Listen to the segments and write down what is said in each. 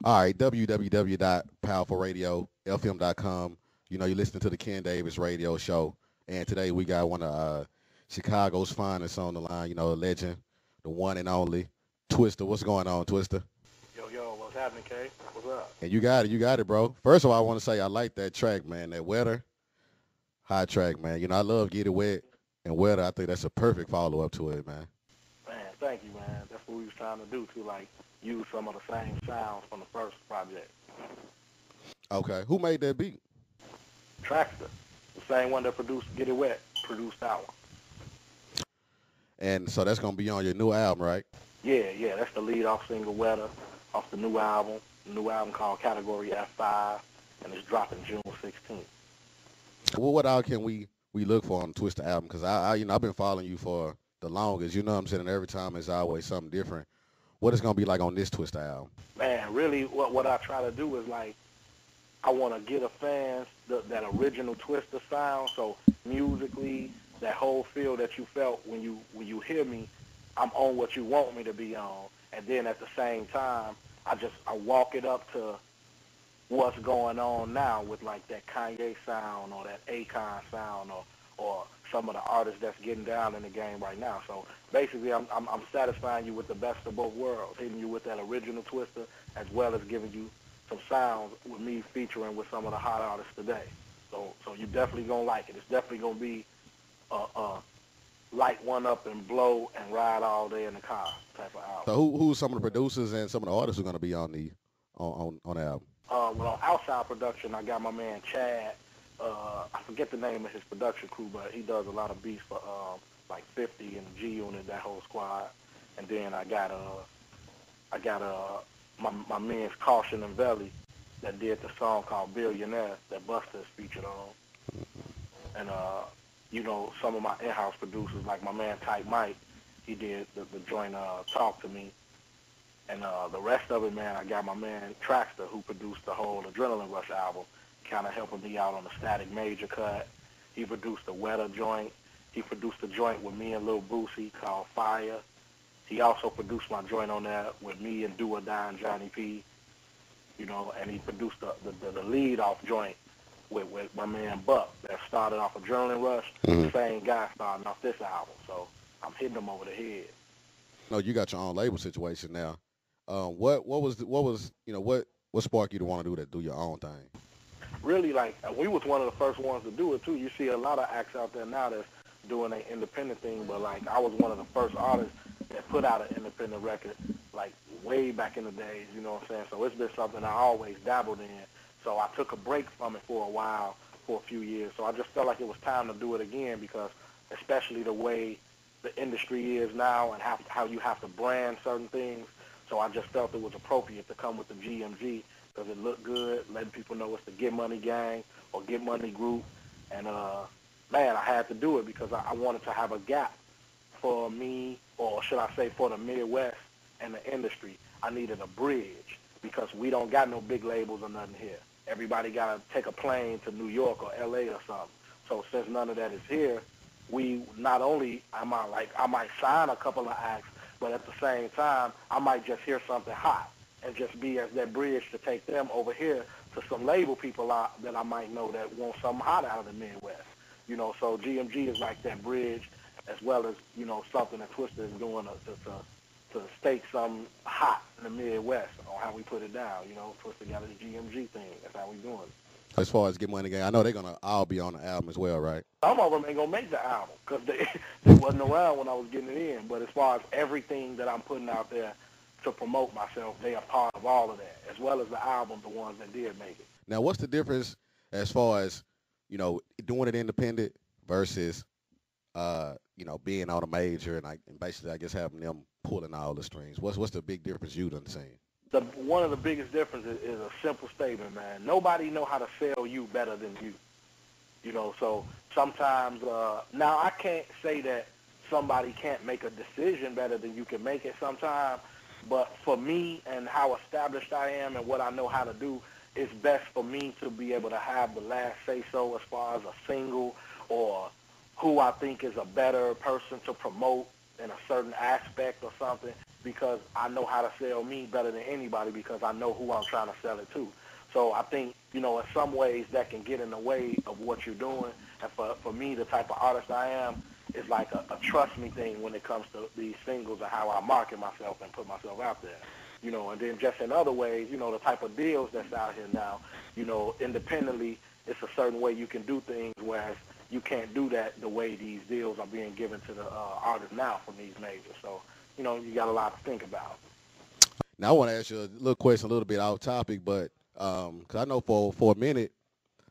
All right, www.powerfulradiofm.com. You know, you're listening to the Ken Davis radio show. And today we got one of Chicago's finest on the line, you know, a legend, the one and only, Twista. What's going on, Twista? Yo, what's happening, Kay? What's up? And you got it, bro. First of all, I want to say I like that track, man, that Wetter, high track, man. You know, I love Get It Wet and Wetter. I think that's a perfect follow-up to it, man. Man, thank you, man. That's what we was trying to do, to, like, use some of the same sounds from the first project. Okay, who made that beat? Traxter, the same one that produced Get It Wet, produced that one. And so that's going to be on your new album, right? Yeah, that's the lead-off single, Wetter, off the new album called Category F5, and it's dropping June 16th. Well, what all can we look for on the Twista album? Because you know, I've been following you for the longest. You know what I'm saying? And every time it's always something different. What it's gonna be like on this Twista album? Man, really, what I try to do is, like, I want to get a fans that original Twista sound. So musically, that whole feel that you felt when you hear me, I'm on what you want me to be on. And then at the same time, I walk it up to what's going on now with, like, that Kanye sound or that Akon sound or some of the artists that's getting down in the game right now. So basically, I'm satisfying you with the best of both worlds, hitting you with that original Twister as well as giving you some sounds with me featuring with some of the hot artists today. So you definitely gonna like it. It's definitely gonna be a light one up and blow and ride all day in the car type of album. So who's some of the producers and some of the artists who are gonna be on the on the album? Well, on outside production, I got my man Chad. I forget the name of his production crew, but he does a lot of beats for like 50 and G Unit, that whole squad. And then I got my man's Caution and Valley that did the song called Billionaire that Busta is featured on. And some of my in-house producers, like my man Type Mike, he did the joint Talk to Me. And the rest of it, man, I got my man Traxter, who produced the whole Adrenaline Rush album, kind of helping me out on the Static Major cut. He produced the Wetter joint. He produced a joint with me and Lil Boosie called Fire. He also produced my joint on there with me and Do or Die and Johnny P. And he produced the lead off joint with my man Buck that started off Adrenaline Rush. The same guy starting off this album. So I'm hitting him over the head. No, you got your own label situation now. What sparked you to want to do your own thing? Really, like, we was one of the first ones to do it too. You see a lot of acts out there now that's doing an independent thing, but, like, I was one of the first artists that put out an independent record, like, way back in the days, you know what I'm saying? So it's been something I always dabbled in. So I took a break from it for a while, for a few years. So I just felt like it was time to do it again because, especially the way the industry is now and how you have to brand certain things. So I just felt it was appropriate to come with the GMG because it looked good, letting people know it's the Get Money Gang or Get Money Group. And, man, I had to do it because I wanted to have a gap for me, or should I say for the Midwest and the industry. I needed a bridge because we don't got no big labels or nothing here. Everybody got to take a plane to New York or L.A. or something. So since none of that is here, we not only, I might sign a couple of acts, but at the same time, I might just hear something hot and just be as that bridge to take them over here to some label people out that I might know that want something hot out of the Midwest. So GMG is like that bridge as well as, something that Twista is doing to stake something hot in the Midwest on how we put it down. Twista got a GMG thing. That's how we doing it. As far as Get Money Gang, I know they're gonna all be on the album as well, right? Some of them ain't gonna make the album because they wasn't around when I was getting it in. But as far as everything that I'm putting out there to promote myself, they are part of all of that, as well as the album, the ones that did make it. Now, what's the difference as far as doing it independent versus being on a major and basically I guess having them pulling all the strings? What's the big difference you done seen? One of the biggest differences is a simple statement, man. Nobody know how to sell you better than you. So sometimes, now I can't say that somebody can't make a decision better than you can make it sometimes, but for me and how established I am and what I know how to do, it's best for me to be able to have the last say-so as far as a single or who I think is a better person to promote in a certain aspect or something. because I know how to sell me better than anybody because I know who I'm trying to sell it to. So I think, in some ways that can get in the way of what you're doing. And for me, the type of artist I am, it's like a trust me thing when it comes to these singles and how I market myself and put myself out there. And then just in other ways, the type of deals that's out here now, independently, it's a certain way you can do things, whereas you can't do that the way these deals are being given to the artists now from these majors. So, you got a lot to think about. Now I want to ask you a little question, a little bit off topic, but because I know for a minute,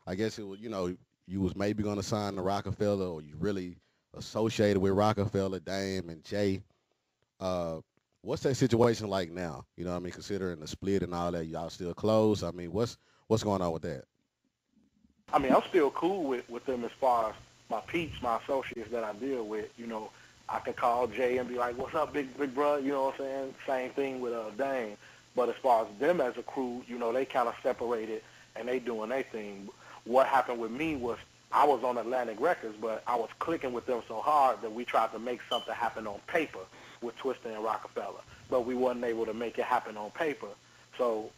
I guess it was you was maybe going to sign to Rockefeller, or you really associated with Rockefeller, Dame and Jay. Uh, what's that situation like now? You know what I mean? Considering the split and all that, y'all still close. I mean, what's going on with that? I mean, I'm still cool with them as far as my peeps, my associates that I deal with. I can call Jay and be like, "What's up, big bro?" You know what I'm saying? Same thing with Dane. But as far as them as a crew, they kind of separated and they doing their thing. What happened with me was I was on Atlantic Records, but I was clicking with them so hard that we tried to make something happen on paper with Twista and Rockefeller, but we wasn't able to make it happen on paper. So,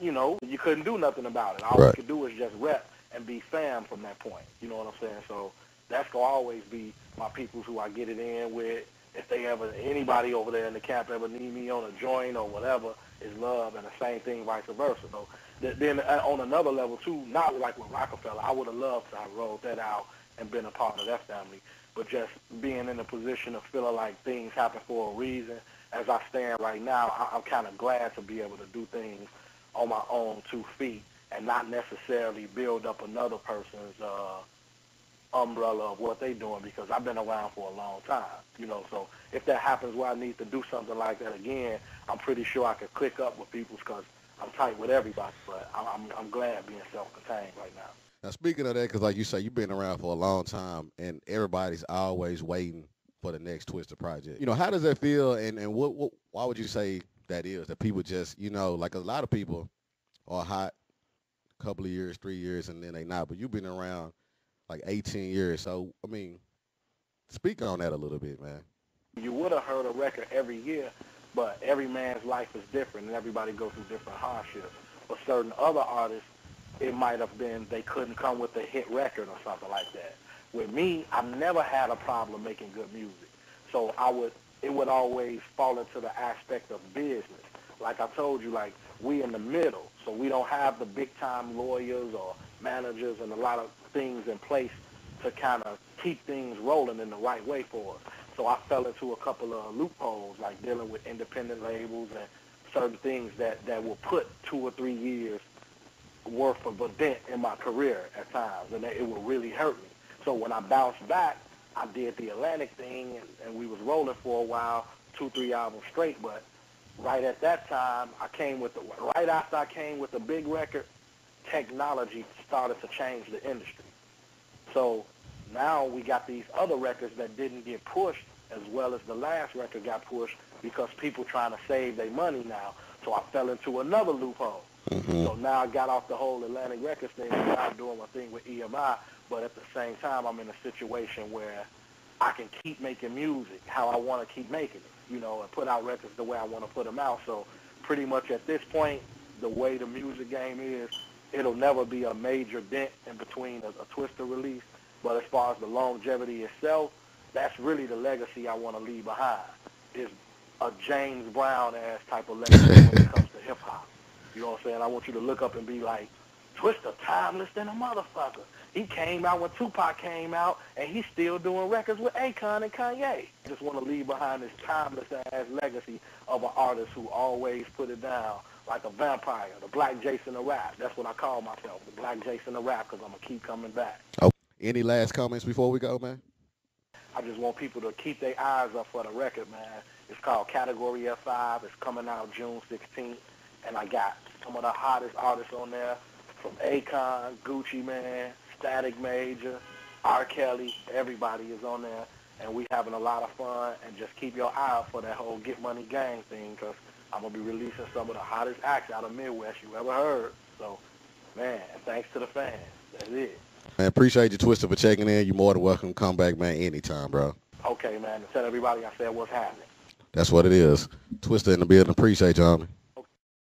you couldn't do nothing about it. All we Right. could do was just rep and be fam from that point. You know what I'm saying? So that's gonna always be my peoples who I get it in with. If they ever anybody over there in the camp ever need me on a joint or whatever, is love, and the same thing vice versa. So then on another level too, not like with Rockefeller, I would have loved to have rolled that out and been a part of that family. But just being in a position of feeling like things happen for a reason, as I stand right now, I'm kind of glad to be able to do things on my own 2 feet and not necessarily build up another person's umbrella of what they're doing, because I've been around for a long time. So if that happens where I need to do something like that again, I'm pretty sure I could click up with people because I'm tight with everybody. But I'm glad being self-contained right now. Now speaking of that, because like you say, you've been around for a long time, and everybody's always waiting for the next Twister project. How does that feel, and what why would you say that is? That people just like a lot of people are hot a couple of years, 3 years, and then they not. But you've been around like 18 years, so I mean, speak on that a little bit, man. You would have heard a record every year, but every man's life is different, and everybody goes through different hardships. For certain other artists, it might have been they couldn't come with a hit record or something like that. With me, I've never had a problem making good music, so it would always fall into the aspect of business. Like I told you, like we in the middle, so we don't have the big time lawyers or managers and a lot of things in place to kind of keep things rolling in the right way for us. So I fell into a couple of loopholes, like dealing with independent labels and certain things that will put 2 or 3 years worth of a dent in my career at times, and it would really hurt me. So when I bounced back, I did the Atlantic thing, and we was rolling for a while, 2, 3 albums straight. But right at that time, right after I came with the big record, technology started to change the industry. So now we got these other records that didn't get pushed as well as the last record got pushed because people trying to save their money now. So I fell into another loophole. Mm-hmm. So now I got off the whole Atlantic Records thing and I'm doing my thing with EMI, but at the same time I'm in a situation where I can keep making music how I want to keep making it, and put out records the way I want to put them out. So pretty much at this point, the way the music game is, it'll never be a major dent in between a Twister release. But as far as the longevity itself, that's really the legacy I want to leave behind. Is a James Brown-ass type of legacy when it comes to hip-hop. You know what I'm saying? I want you to look up and be like, Twister timeless than a motherfucker. He came out when Tupac came out, and he's still doing records with Akon and Kanye. I just want to leave behind this timeless-ass legacy of an artist who always put it down like a vampire, the Black Jason of rap. That's what I call myself, the Black Jason of rap, because I'm going to keep coming back. Oh, any last comments before we go, man? I just want people to keep their eyes up for the record, man. It's called Category F5. It's coming out June 16th, and I got some of the hottest artists on there, from Akon, Gucci Mane, Static Major, R. Kelly. Everybody is on there, and we having a lot of fun. And just keep your eye out for that whole Get Money Gang thing, because I'm going to be releasing some of the hottest acts out of Midwest you ever heard. So, man, thanks to the fans. That's it. Man, appreciate you, Twister, for checking in. You're more than welcome to come back, man, anytime, bro. Okay, man. Tell everybody I said what's happening. That's what it is. Twister in the building. Appreciate you, homie.